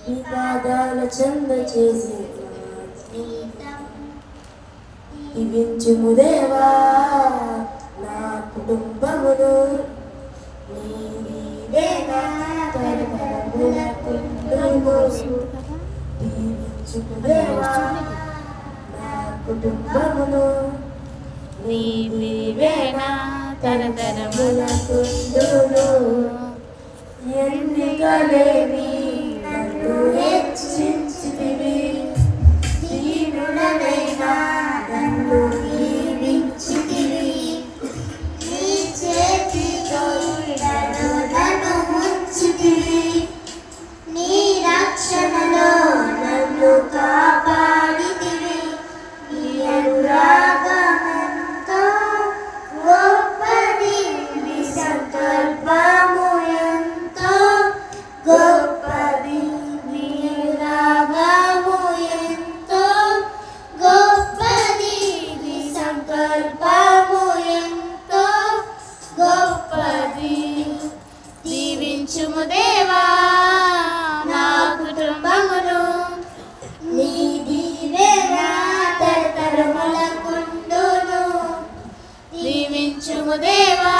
ఈ పాదాల చెంద చేసి దీవించుము దేవా నా కుటుంబమును నీవేనా తరతరములకుండును దీవించుము దేవా నా కుటుంబమును నీవేనా తరతరములకుండును ఎన్నికలేవి నన్ను హెచ్చించితివి దీనుడనైనా నన్ను దీవించితివి నీ చేతితో నన్ను ముంచితివి నీ రక్షణలో నన్ను కాపాడితివి నీ అనురాగమంతో గొప్పది నీ సంకల్పము ఎంతో గొప్పది నీ రాగము ఎంతో గొప్పది నీ సంకల్పము ఎంతో గొప్పది దీవించుము దేవా నా కుటుంబమును నీ దీవెన తరతరములకుండును దీవించుము దేవా